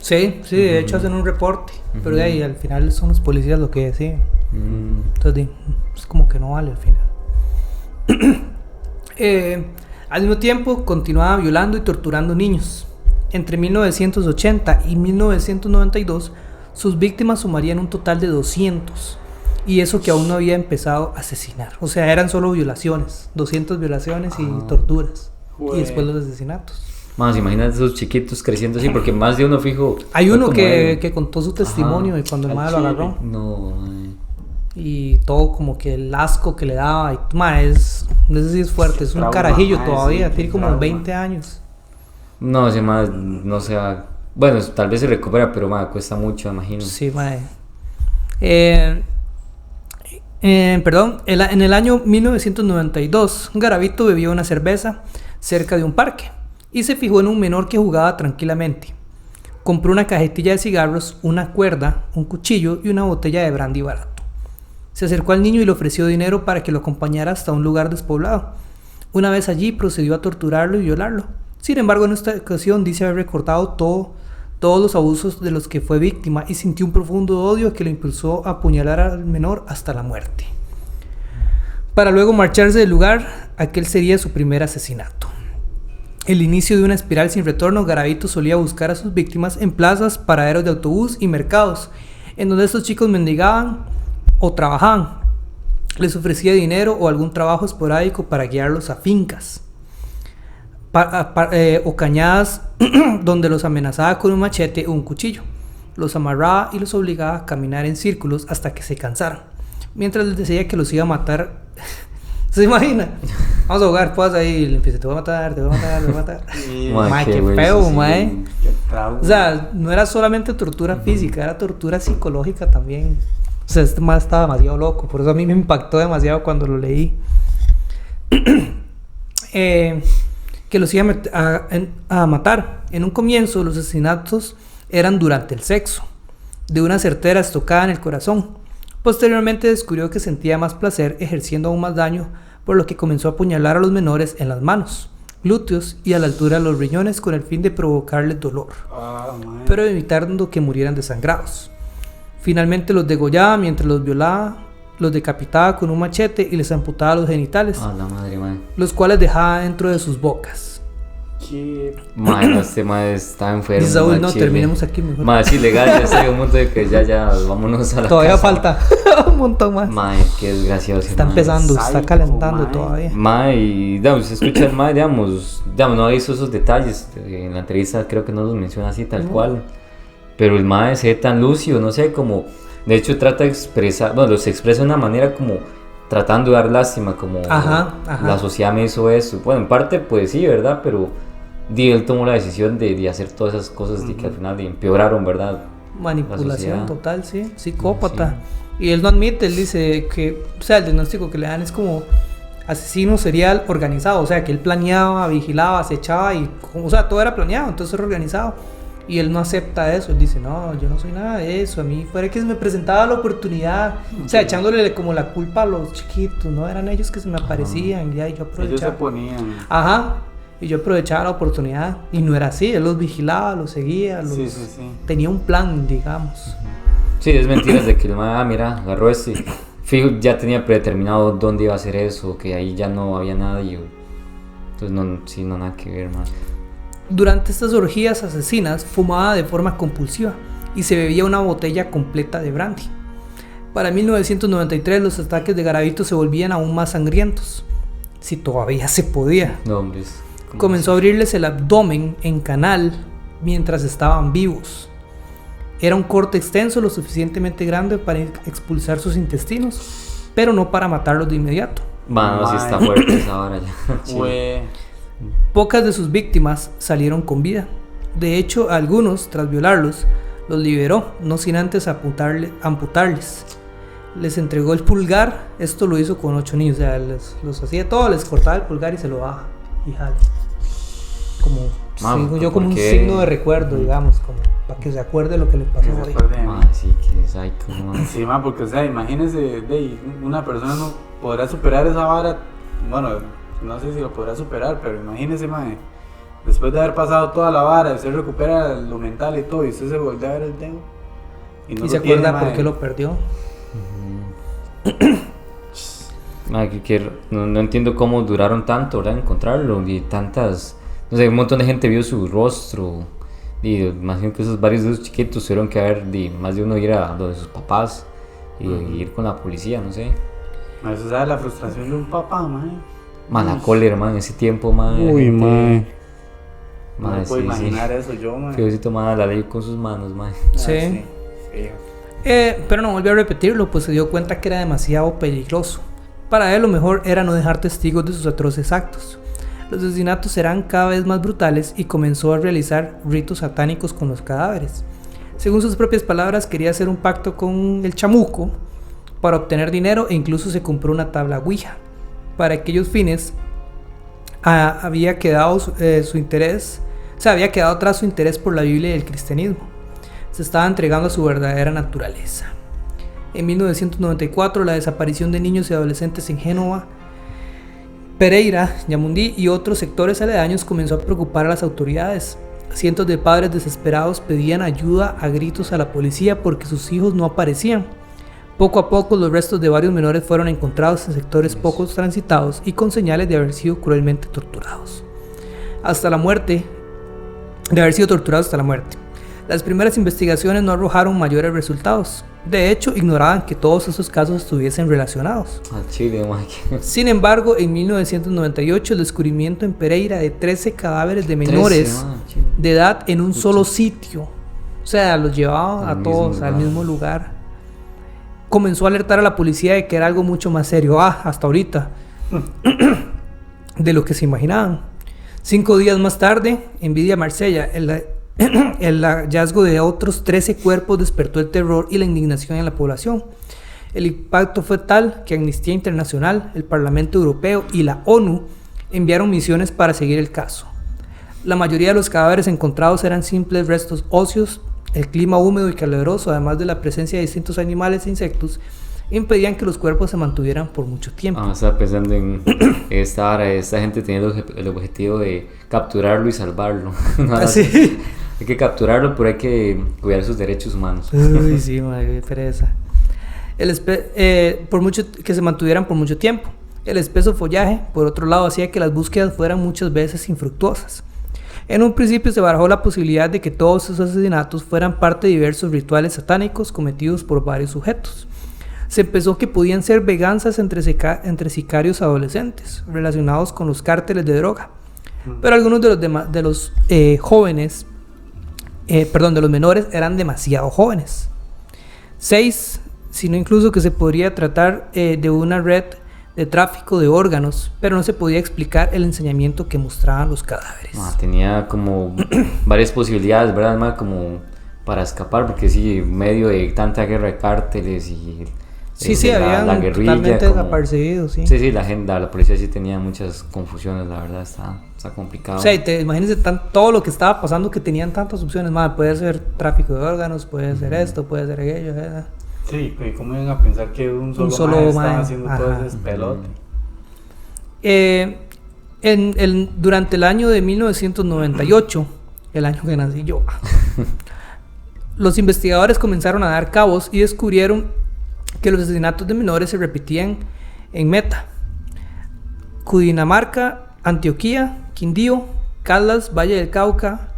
Sí, de hecho hacen un reporte, pero de ahí al final son los policías lo que deciden. Entonces es como que no vale al final. Al mismo tiempo continuaba violando y torturando niños. Entre 1980 y 1992 sus víctimas sumarían un total de 200, y eso que aún no había empezado a asesinar. O sea, eran solo violaciones, 200 violaciones y torturas, y después los asesinatos. Más, imagínate esos chiquitos creciendo así, porque más de uno fijo. Hay uno que contó su testimonio y cuando el madre lo agarró. No, man. Y todo como que el asco que le daba. Y, ese sí es fuerte, es un carajillo todavía, tiene como 20 años. No, ese más, no sé. Bueno, tal vez se recupera, pero más cuesta mucho, imagino. Sí, madre. En el año 1992, Garavito bebió una cerveza cerca de un parque y se fijó en un menor que jugaba tranquilamente. Compró una cajetilla de cigarros, una cuerda, un cuchillo y una botella de brandy barato. Se acercó al niño y le ofreció dinero para que lo acompañara hasta un lugar despoblado. Una vez allí, procedió a torturarlo y violarlo. Sin embargo, en esta ocasión dice haber recordado todos los abusos de los que fue víctima y sintió un profundo odio que lo impulsó a apuñalar al menor hasta la muerte. Para luego marcharse del lugar, aquel sería su primer asesinato. El inicio de una espiral sin retorno, Garavito solía buscar a sus víctimas en plazas, paraderos de autobús y mercados, en donde estos chicos mendigaban o trabajaban. Les ofrecía dinero o algún trabajo esporádico para guiarlos a fincas o cañadas donde los amenazaba con un machete o un cuchillo. Los amarraba y los obligaba a caminar en círculos hasta que se cansaran, mientras les decía que los iba a matar. ¿Se imagina? Vamos a jugar, pues ahí le empieza, te voy a matar, te voy a matar, te voy a matar. Mae, qué feo, mae. O sea, no era solamente tortura física, era tortura psicológica también. O sea, este mae estaba demasiado loco, por eso a mí me impactó demasiado cuando lo leí. Que los iba a matar. En un comienzo, los asesinatos eran durante el sexo, de una certera estocada en el corazón. Posteriormente descubrió que sentía más placer ejerciendo aún más daño, por lo que comenzó a apuñalar a los menores en las manos, glúteos y a la altura de los riñones con el fin de provocarles dolor, pero evitando que murieran desangrados. Finalmente los degollaba mientras los violaba, los decapitaba con un machete y les amputaba los genitales, la madre, man. Los cuales dejaba dentro de sus bocas. Madre, este madre está enfermo. Y Saúl, no, terminemos aquí mejor. Madre, sí, legal, ya sé, un punto de que ya, vámonos a la todavía casa. falta un montón más. Madre, qué desgracioso. Está empezando, está calentando todavía. Madre, y digamos, se escucha el madre, digamos, no ha visto esos detalles. En la entrevista creo que no los menciona así tal cual. Pero el madre se ve tan lúcido, no sé, como... De hecho trata de expresar, bueno, se expresa de una manera como tratando de dar lástima, como la sociedad me hizo eso. Bueno, en parte pues sí, ¿verdad? Pero él tomó la decisión de hacer todas esas cosas y que al final empeoraron, ¿verdad? Manipulación total, sí, psicópata. Sí. Y él no admite, él dice que, o sea, el diagnóstico que le dan es como asesino serial organizado, o sea, que él planeaba, vigilaba, acechaba y, o sea, todo era planeado, entonces era organizado. Y él no acepta eso, él dice, no, yo no soy nada de eso, a mí fuera que se me presentaba la oportunidad, o sea, echándole como la culpa a los chiquitos, no eran ellos que se me aparecían, ya, y yo aprovechaba. Ellos se ponían. Y yo aprovechaba la oportunidad, y no era así, él los vigilaba, los seguía, tenía un plan, digamos. Sí, es mentira de que el man, mira, agarró este, fijo, ya tenía predeterminado dónde iba a hacer eso, que ahí ya no había nadie, entonces no, nada que ver, man. Durante estas orgías asesinas fumaba de forma compulsiva y se bebía una botella completa de brandy. Para 1993 los ataques de Garavito se volvían aún más sangrientos, si todavía se podía. No, hombres. Comenzó a abrirles el abdomen en canal mientras estaban vivos. Era un corte extenso lo suficientemente grande para expulsar sus intestinos pero no para matarlos de inmediato. Mano, sí está fuerte esa vara ya. Sí. Güey. Pocas de sus víctimas salieron con vida. De hecho, a algunos, tras violarlos, los liberó, no sin antes amputarles. Les entregó el pulgar, esto lo hizo con 8 niños, o sea, los hacía todo, les cortaba el pulgar y se lo baja y jale. Como, Man, yo como un ¿por qué? signo de recuerdo, digamos, como para que se acuerde lo que le pasó Que se hoy. acuerde de mí. Sí, que es psycho, man. Sí, ma, porque, o sea, imagínese, una persona no podrá superar esa vara. Bueno, no sé si lo podrá superar, pero imagínese, ma, después de haber pasado toda la vara, usted recupera lo mental y todo, y usted se vuelve a ver el dedo. Y no se lo tiene, acuerda ma, por qué lo perdió. No entiendo cómo duraron tanto, ¿verdad? Encontrarlo y tantas, no sé, un montón de gente vio su rostro y imagino que esos varios de esos chiquitos tuvieron que haber, más de uno ir a donde sus papás y ir con la policía, no sé. Eso sabe la frustración de un papá, ma. La cólera, man, en ese tiempo, man. Uy, ma. No Man, me puedo sí, imaginar eso yo, ma. Que sí tomaba la ley con sus manos, man. Sí. Fijo. Pero no volvió a repetirlo, pues se dio cuenta que era demasiado peligroso. Para él lo mejor era no dejar testigos de sus atroces actos. Los asesinatos eran cada vez más brutales y comenzó a realizar ritos satánicos con los cadáveres. Según sus propias palabras, quería hacer un pacto con el chamuco para obtener dinero e incluso se compró una tabla Ouija. Para aquellos fines había quedado había quedado atrás su interés por la Biblia y el cristianismo. Se estaba entregando a su verdadera naturaleza. En 1994, la desaparición de niños y adolescentes en Génova, Pereira, Yamundí y otros sectores aledaños comenzó a preocupar a las autoridades. Cientos de padres desesperados pedían ayuda a gritos a la policía porque sus hijos no aparecían. Poco a poco, los restos de varios menores fueron encontrados en sectores poco transitados y con señales de haber sido cruelmente torturados. De haber sido torturados hasta la muerte. Las primeras investigaciones no arrojaron mayores resultados. De hecho, ignoraban que todos esos casos estuviesen relacionados. Al chile, man. Sin embargo, en 1998, el descubrimiento en Pereira de 13 cadáveres de menores de edad en un solo sitio, o sea, los llevaban a todos al mismo lugar, comenzó a alertar a la policía de que era algo mucho más serio, hasta ahorita, de lo que se imaginaban. 5 días más tarde, en Villa Marsella, el hallazgo de otros 13 cuerpos despertó el terror y la indignación en la población. El impacto fue tal que Amnistía Internacional, el Parlamento Europeo y la ONU enviaron misiones para seguir el caso. La mayoría de los cadáveres encontrados eran simples restos óseos. El clima húmedo y caluroso, además de la presencia de distintos animales e insectos, impedían que los cuerpos se mantuvieran por mucho tiempo. Estaba pensando en esta gente tenía el objetivo de capturarlo y salvarlo. ¿Sí? Hay que capturarlo, pero hay que cuidar sus derechos humanos. Uy, sí, madre, qué pereza. Que se mantuvieran por mucho tiempo. El espeso follaje, por otro lado, hacía que las búsquedas fueran muchas veces infructuosas. En un principio se barajó la posibilidad de que todos esos asesinatos fueran parte de diversos rituales satánicos cometidos por varios sujetos. Se pensó que podían ser venganzas entre sicarios adolescentes relacionados con los cárteles de droga. Pero algunos de los menores eran demasiado jóvenes. 6, sino incluso que se podría tratar de una red de tráfico de órganos, pero no se podía explicar el ensañamiento que mostraban los cadáveres. Tenía como varias posibilidades, ¿verdad? Más como para escapar, porque sí, en medio de tanta guerra de cárteles y habían la guerrilla, totalmente como, desaparecidos, sí. Sí, la policía sí tenía muchas confusiones, la verdad, está complicado. O sea, imagínense todo lo que estaba pasando, que tenían tantas opciones, puede ser tráfico de órganos, puede ser esto, puede ser aquello, ¿verdad? Sí, y cómo iban a pensar que un solo man estaba haciendo todo ese pelote. Durante el año de 1998, el año que nací yo, los investigadores comenzaron a dar cabos y descubrieron que los asesinatos de menores se repetían en Meta, Cundinamarca, Antioquia, Quindío, Caldas, Valle del Cauca,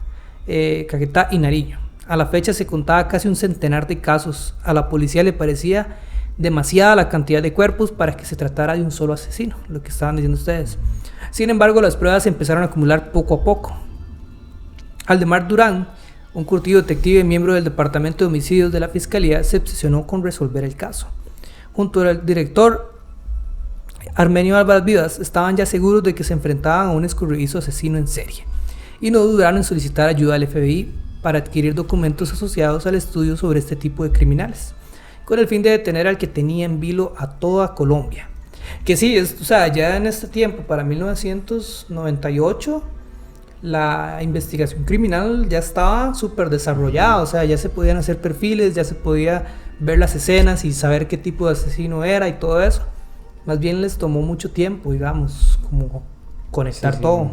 Caquetá y Nariño. A la fecha se contaba casi un centenar de casos. A la policía le parecía demasiada la cantidad de cuerpos para que se tratara de un solo asesino, lo que estaban diciendo ustedes. Sin embargo, las pruebas se empezaron a acumular poco a poco. Aldemar Durán, un curtido detective y miembro del Departamento de Homicidios de la Fiscalía, se obsesionó con resolver el caso. junto al director Armenio Álvarez Vivas estaban ya seguros de que se enfrentaban a un escurridizo asesino en serie y no dudaron en solicitar ayuda al FBI para adquirir documentos asociados al estudio sobre este tipo de criminales, con el fin de detener al que tenía en vilo a toda Colombia. Que sí, o sea, ya en este tiempo, para 1998, la investigación criminal ya estaba súper desarrollada, o sea, ya se podían hacer perfiles, ya se podía ver las escenas y saber qué tipo de asesino era y todo eso. Más bien les tomó mucho tiempo, digamos, como conectar todo.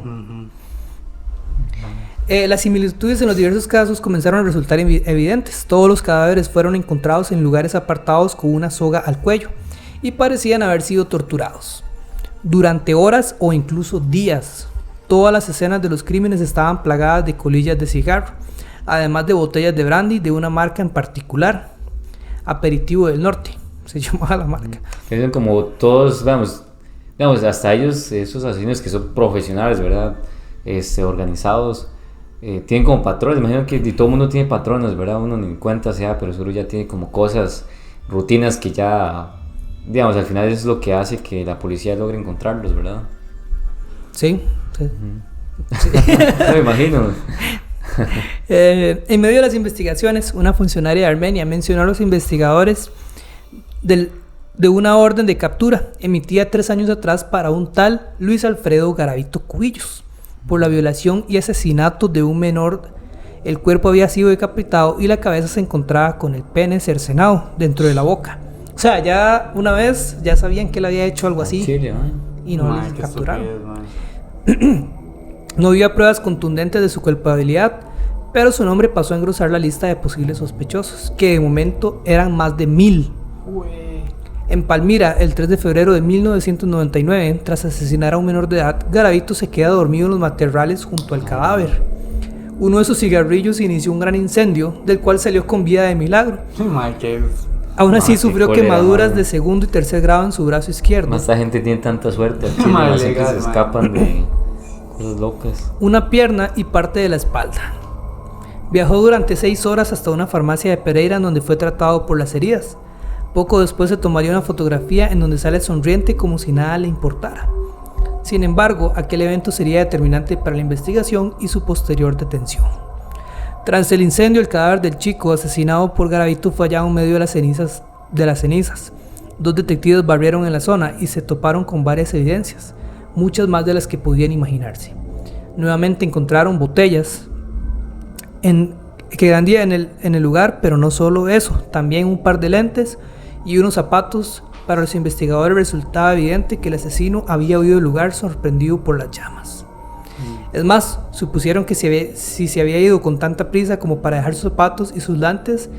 Las similitudes en los diversos casos comenzaron a resultar evidentes. Todos los cadáveres fueron encontrados en lugares apartados con una soga al cuello y parecían haber sido torturados durante horas o incluso días. Todas las escenas de los crímenes estaban plagadas de colillas de cigarro, además de botellas de brandy de una marca en particular, Aperitivo del Norte, se llamaba la marca. Son como todos, digamos, hasta ellos, esos asesinos que son profesionales, ¿verdad? Organizados, tienen como patrones. Imagino que todo el mundo tiene patrones, ¿verdad? Uno ni cuenta sea, pero seguro ya tiene como cosas, rutinas que ya, digamos, al final es lo que hace que la policía logre encontrarlos, ¿verdad? Sí. Sí. Me imagino. En medio de las investigaciones, una funcionaria de Armenia mencionó a los investigadores de una orden de captura emitida 3 años atrás para un tal Luis Alfredo Garavito Cubillos por la violación y asesinato de un menor. El cuerpo había sido decapitado y la cabeza se encontraba con el pene cercenado dentro de la boca. O sea, ya una vez ya sabían que él había hecho algo así. Chile, y no les capturaron. No había pruebas contundentes de su culpabilidad, pero su nombre pasó a engrosar la lista de posibles sospechosos, que de momento eran más de 1000. En Palmira, el 3 de febrero de 1999, tras asesinar a un menor de edad, Garavito se queda dormido en los matorrales junto al cadáver. Uno de sus cigarrillos inició un gran incendio, del cual salió con vida de milagro. Aún así sufrió quemaduras de segundo y tercer grado en su brazo izquierdo. Esta gente tiene tanta suerte, así que se escapan de cosas locas. Una pierna y parte de la espalda. Viajó durante 6 horas hasta una farmacia de Pereira, en donde fue tratado por las heridas. Poco después se tomaría una fotografía en donde sale sonriente como si nada le importara. Sin embargo, aquel evento sería determinante para la investigación y su posterior detención. Tras el incendio, el cadáver del chico asesinado por Garavito fue hallado en medio de las cenizas. 2 detectives barrieron en la zona y se toparon con varias evidencias, muchas más de las que podían imaginarse. Nuevamente encontraron botellas que dandía en el lugar, pero no solo eso, también un par de lentes y unos zapatos. Para los investigadores resultaba evidente que el asesino había huido del lugar sorprendido por las llamas. Es más, supusieron que si se había ido con tanta prisa como para dejar sus zapatos y sus lentes,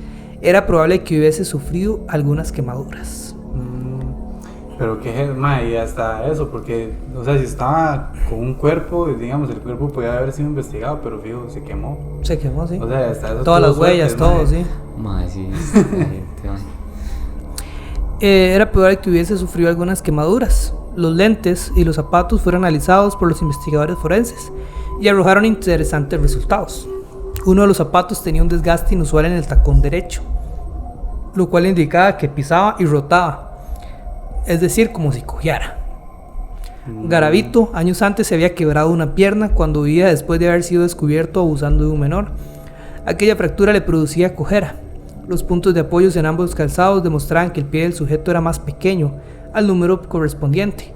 era probable que hubiese sufrido algunas quemaduras. Pero que y hasta eso, porque, o sea, si estaba con un cuerpo, digamos, el cuerpo podía haber sido investigado, pero fijo, se quemó. Se quemó, sí. O sea, hasta eso. Todas las huellas, todo, sí. Sí. Era probable que hubiese sufrido algunas quemaduras. Los lentes y los zapatos fueron analizados por los investigadores forenses y arrojaron interesantes resultados. Uno de los zapatos tenía un desgaste inusual en el tacón derecho, lo cual indicaba que pisaba y rotaba, es decir, como si cojeara. Garavito, años antes, se había quebrado una pierna cuando huía después de haber sido descubierto abusando de un menor. Aquella fractura le producía cojera. Los puntos de apoyo en ambos calzados demostraban que el pie del sujeto era más pequeño al número correspondiente,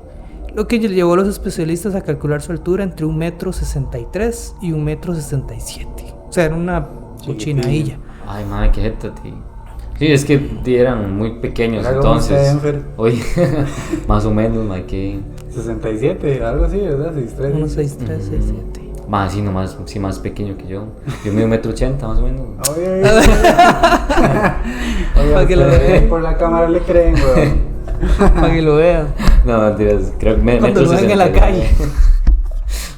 lo que llevó a los especialistas a calcular su altura entre 1,63 m y 1,67 m. O sea, era una cochinadilla. Ay, madre, qué jeta, tío. Sí, es que eran muy pequeños, entonces. Oye, más o menos, madre, que 67, algo así, ¿verdad? 63. 1,63, 67. Más, sí, nomás, sí, más pequeño que yo. Yo mido 1,80 m más o menos. Oye, para que lo vean. Por la cámara le creen, weón. Para que lo vean. No, mentiras, creo que cuando lo ven en la calle.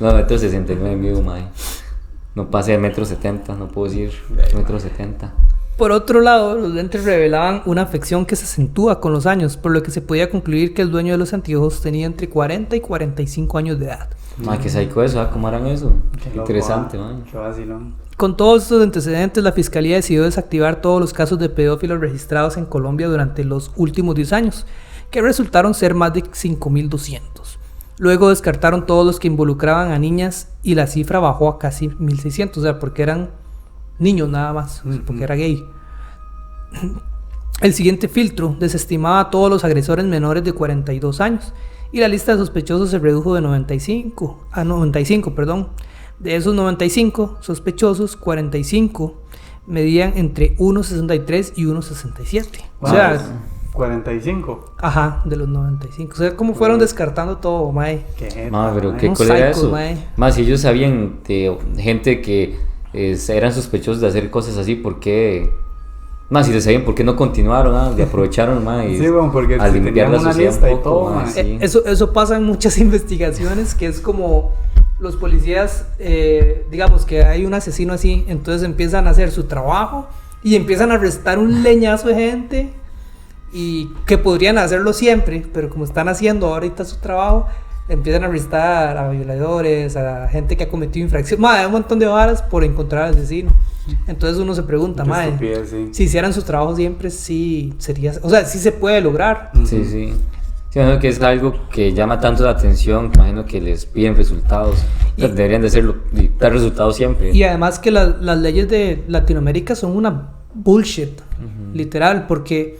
No, 1,69 m mido, mae. No pasé de 1,70 m, no puedo decir 1,70 m. Por otro lado, los lentes revelaban una afección que se acentúa con los años, por lo que se podía concluir que el dueño de los anteojos tenía entre 40 y 45 años de edad. Mae, qué psycho eso, ¿cómo harán eso? Qué interesante, mae. Qué vacilón. Con todos estos antecedentes, la Fiscalía decidió desactivar todos los casos de pedófilos registrados en Colombia durante los últimos 10 años, que resultaron ser más de 5.200. Luego descartaron todos los que involucraban a niñas y la cifra bajó a casi 1.600, o sea, porque eran niños nada más, porque era gay. El siguiente filtro desestimaba a todos los agresores menores de 42 años y la lista de sospechosos se redujo de 95. De esos 95 sospechosos, 45 medían entre 1,63 y 1,67. O sea, 45. Ajá, de los 95. O sea, cómo fueron descartando todo, mae. Pero qué Un cólera psycho, eso. mae. Más si ellos sabían de gente que eran sospechosos de hacer cosas así, ¿por qué? Más si les sabían, ¿por qué no continuaron? De aprovecharon, mae, Sí, bueno, porque a si limpiar la tenían una sociedad lista un y poco, todo, mae, mae. sí. Eso pasa en muchas investigaciones, que es como los policías, digamos que hay un asesino así, entonces empiezan a hacer su trabajo y empiezan a arrestar un leñazo de gente y que podrían hacerlo siempre, pero como están haciendo ahorita su trabajo, empiezan a arrestar a violadores, a gente que ha cometido infracciones, hay un montón de varas por encontrar al asesino. Entonces uno se pregunta, Qué mae, estupidez, sí. si hicieran su trabajo siempre, sí sería, o sea, sí se puede lograr. Sí, sí. Sí, imagino que es algo que llama tanto la atención, imagino que les piden resultados. O sea, deberían de hacerlo, y dar resultados siempre. Y además que las leyes de Latinoamérica son una bullshit, literal, porque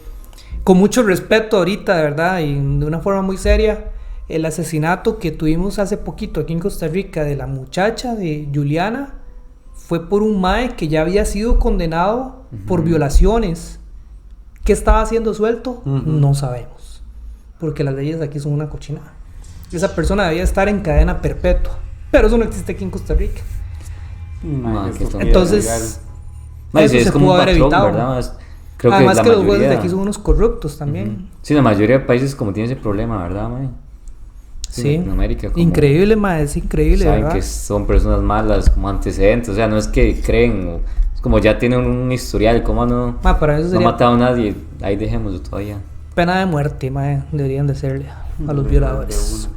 con mucho respeto ahorita, de verdad, y de una forma muy seria, el asesinato que tuvimos hace poquito aquí en Costa Rica de la muchacha de Juliana fue por un mae que ya había sido condenado por violaciones. ¿Qué estaba haciendo suelto? No sabemos, porque las leyes de aquí son una cochinada. Esa persona debía estar en cadena perpetua, pero eso no existe aquí en Costa Rica. Mae, qué estupidez, Entonces, legal. Mae, eso sí, se es como pudo un haber patrón, evitado. ¿verdad? Creo Además la que los jueces de mayoría- aquí son unos corruptos también. Sí, la mayoría de países como tienen ese problema, ¿verdad, mae? Sí, En Latinoamérica, como increíble, mae, es increíble, saben ¿verdad? que son personas malas, como antecedentes, o sea, no es que creen, es como ya tienen un historial, como no, Ma, para eso no ha sería matado a nadie, ahí dejémoslo todavía. pena de muerte, mae, deberían de serle a los violadores.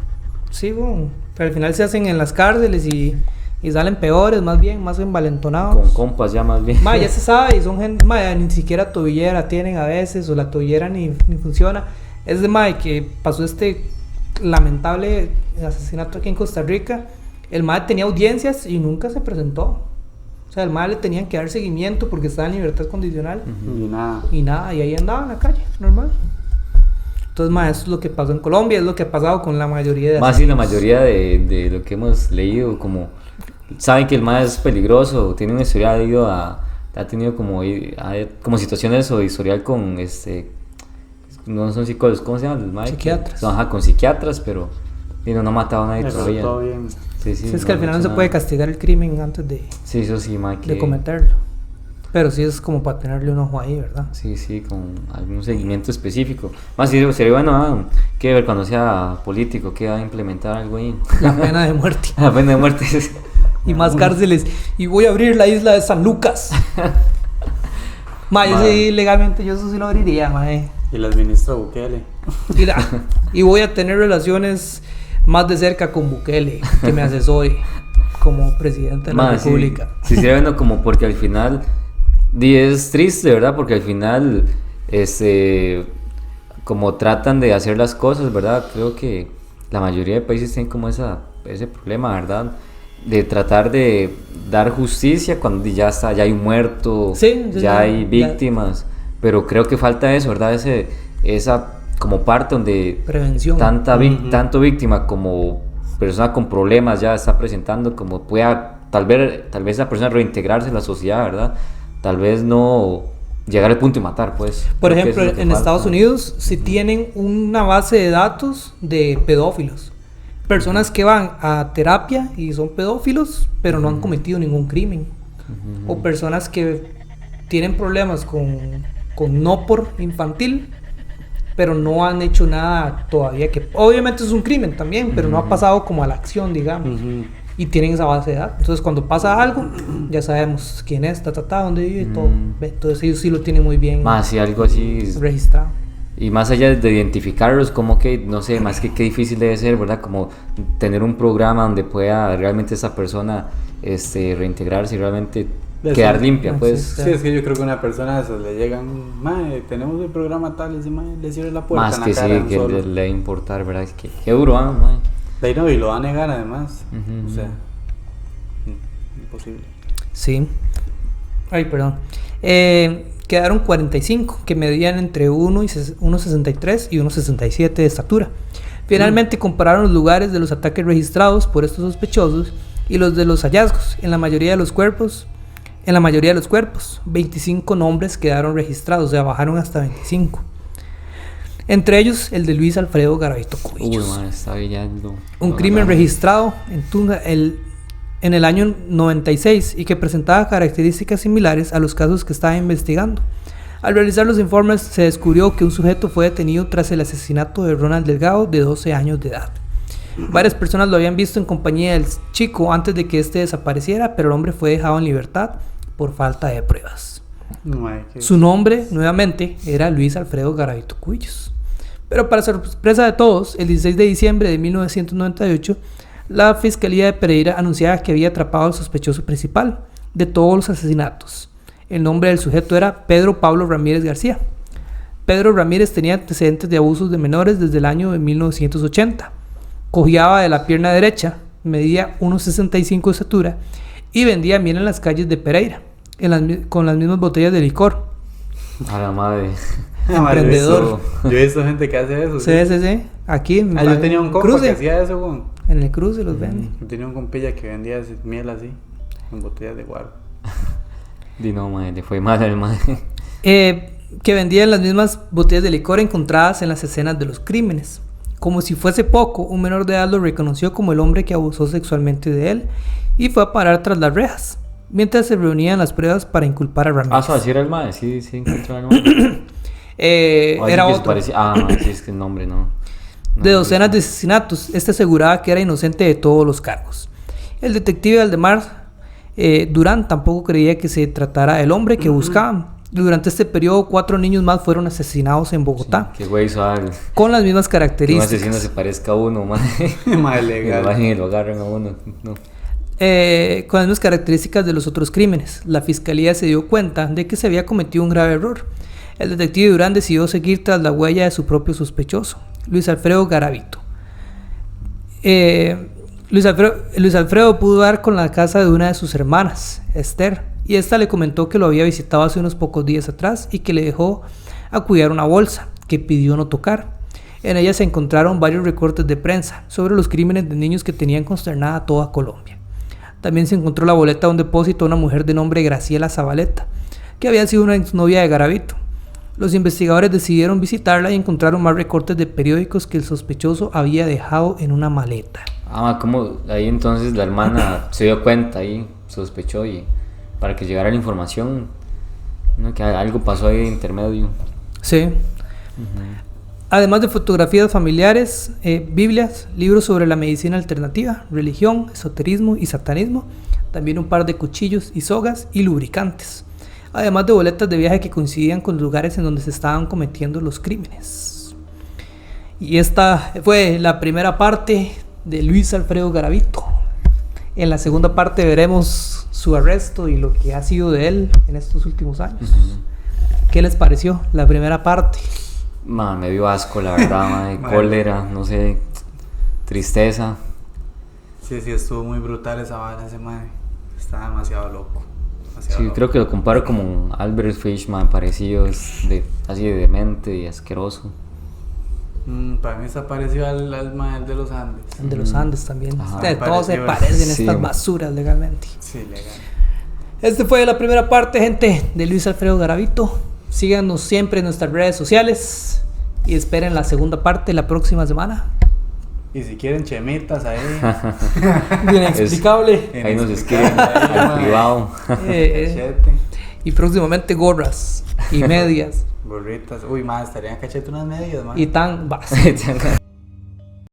Sí, bueno, pero al final se hacen en las cárceles y salen peores, más bien, más envalentonados. Con compas ya más bien. Ma, ya se sabe, y son gente, ma, ya ni siquiera tobillera tienen a veces, o la tobillera ni funciona. Es de ma, que pasó este lamentable asesinato aquí en Costa Rica. El ma tenía audiencias y nunca se presentó. O sea, el ma le tenían que dar seguimiento porque estaba en libertad condicional. Y nada. Y nada, y ahí andaba en la calle, normal. Entonces, ma, eso es lo que pasó en Colombia, es lo que ha pasado con la mayoría de Más sí, la mayoría de lo que hemos leído, como saben que el MAE es peligroso, tiene un historial, ha tenido como situaciones o historial con no son psicólogos, ¿cómo se llama? El MAE? Psiquiatras. Ajá, con psiquiatras, pero no ha matado a nadie Eso todavía. todo bien. Sí, sí, Sí, es que al final ha no se hecho puede nada. castigar el crimen antes de Sí, eso sí, MAE, que... cometerlo. Pero sí es como para tenerle un ojo ahí, ¿verdad? Sí, sí, con algún seguimiento específico. Más sí, sería bueno que ver cuando sea político, que va a implementar algo ahí. La pena de muerte. La pena de muerte. Y más cárceles. Y voy a abrir la isla de San Lucas. Ma, yo sí, legalmente yo eso sí lo abriría, mae. Y la administra Bukele. Mira, y voy a tener relaciones más de cerca con Bukele, que me asesore como presidente de la Ma, sí, República. sí, sería bueno como porque al final es triste, ¿verdad? Porque al final como tratan de hacer las cosas, ¿verdad? Creo que la mayoría de países tienen como ese problema, ¿verdad? De tratar de dar justicia cuando ya hay un muerto, Sí, sí, ya sí, hay víctimas, pero creo que falta eso, ¿verdad? Esa como parte donde Prevención. tanto víctima como persona con problemas ya está presentando, como pueda tal vez esa persona reintegrarse en la sociedad, ¿verdad? Tal vez no llegar al punto de matar, pues. Por Creo que ejemplo, eso es lo que en falta. Estados Unidos sí tienen una base de datos de pedófilos. Personas que van a terapia y son pedófilos, pero no han cometido ningún crimen. O personas que tienen problemas con no por infantil, pero no han hecho nada todavía que... Obviamente es un crimen también, pero no ha pasado como a la acción, digamos. Y tienen esa base de datos. Entonces cuando pasa algo, ya sabemos quién es, dónde vive y todo. Entonces ellos sí lo tienen muy bien Más si algo así. registrado. Y más allá de identificarlos, como que, no sé, más que qué difícil debe ser, ¿verdad? Como tener un programa donde pueda realmente esa persona reintegrarse y realmente quedar limpia, pues. Sí, es que yo creo que una persona de esas le llegan, mae, tenemos el programa tal, y dice, mae, le cierra la puerta Más en la que cara sí, que solo. le va a importar, ¿verdad? Es que qué duro, mae. De ahí no, y lo va a negar además. Ujú. O sea, imposible. Sí. Ay, perdón. Quedaron 45 que medían entre 1,63 y 1,67 de estatura. Finalmente compararon los lugares de los ataques registrados por estos sospechosos y los de los hallazgos. En la mayoría de los cuerpos, 25 nombres quedaron registrados, o sea, bajaron hasta 25. Entre ellos, el de Luis Alfredo Garavito Cubillos. Uy, mae, está bien. Un crimen registrado en Tunja en el año 96 y que presentaba características similares a los casos que estaba investigando. Al realizar los informes se descubrió que un sujeto fue detenido tras el asesinato de Ronald Delgado, de 12 años de edad. Varias personas lo habían visto en compañía del chico antes de que este desapareciera, pero el hombre fue dejado en libertad por falta de pruebas. Mae, Su nombre, nuevamente, era Luis Alfredo Garavito Cubillos. Pero para sorpresa de todos, el 16 de diciembre de 1998, la Fiscalía de Pereira anunciaba que había atrapado al sospechoso principal de todos los asesinatos. El nombre del sujeto era Pedro Pablo Ramírez García. Pedro Ramírez tenía antecedentes de abusos de menores desde el año de 1980. Cojeaba de la pierna derecha, medía 1,65 de estatura y vendía miel en las calles de Pereira, con las mismas botellas de licor. A la madre. Emprendedor. Yo he visto gente que hace eso. Sí. Aquí en Yo tenía un compa cruce. que hacía eso, güey. En el cruce los venden. Yo tenía un compilla que vendía miel así, en botellas de guaro. Di no, mae, le fue mal al mae. Que vendían las mismas botellas de licor encontradas en las escenas de los crímenes. Como si fuese poco, un menor de edad lo reconoció como el hombre que abusó sexualmente de él y fue a parar tras las rejas, mientras se reunían las pruebas para inculpar a Ramírez. Así era el mae, sí encontró el mae. Era otro. Mae, sí, es que el nombre no. De docenas de asesinatos, este aseguraba que era inocente de todos los cargos. El detective Aldemar Durán tampoco creía que se tratara del hombre que buscaban. Durante este periodo, 4 niños más fueron asesinados en Bogotá, Sí, qué güey suave. con las mismas Que un características. asesino se parezca a uno, mae. Mae, Y lo legal. bajen y lo agarran a uno. No. Con las mismas características de los otros crímenes. La fiscalía se dio cuenta de que se había cometido un grave error. El detective Durán decidió seguir tras la huella de su propio sospechoso, Luis Alfredo Garavito. Luis Alfredo pudo dar con la casa de una de sus hermanas, Esther, y esta le comentó que lo había visitado hace unos pocos días atrás y que le dejó a cuidar una bolsa que pidió no tocar. En ella se encontraron varios recortes de prensa sobre los crímenes de niños que tenían consternada a toda Colombia. También se encontró la boleta de un depósito a una mujer de nombre Graciela Zabaleta, que había sido una exnovia de Garavito. Los investigadores decidieron visitarla y encontraron más recortes de periódicos que el sospechoso había dejado en una maleta. Como ahí entonces la hermana se dio cuenta y sospechó y para que llegara la información, ¿no? Que algo pasó ahí de intermedio. Sí. Además de fotografías familiares, Biblias, libros sobre la medicina alternativa, religión, esoterismo y satanismo, también un par de cuchillos y sogas y lubricantes, además de boletas de viaje que coincidían con los lugares en donde se estaban cometiendo los crímenes. Y esta fue la primera parte de Luis Alfredo Garavito. En la segunda parte veremos su arresto y lo que ha sido de él en estos últimos años. ¿Qué les pareció la primera parte? Me dio asco, la verdad, de cólera, no sé, tristeza. Sí, estuvo muy brutal esa vara, ese mae. Está demasiado loco. Sí, creo que lo comparo como Albert Fish, parecido, así de demente y asqueroso. Para mí está parecido al mae de los Andes. El de los Andes también. Ajá. Todos se Parecido. parecen Sí. estas basuras legalmente. Sí, legal. Esta fue la primera parte, gente, de Luis Alfredo Garavito. Síganos siempre en nuestras redes sociales y esperen la segunda parte la próxima semana. Y si quieren chemitas ahí. Inexplicable. Ahí nos escriben al privado. Cachete. Y próximamente gorras y medias Gorritas. Uy, mae, estarían cachete unas medias, mae. y tan vas.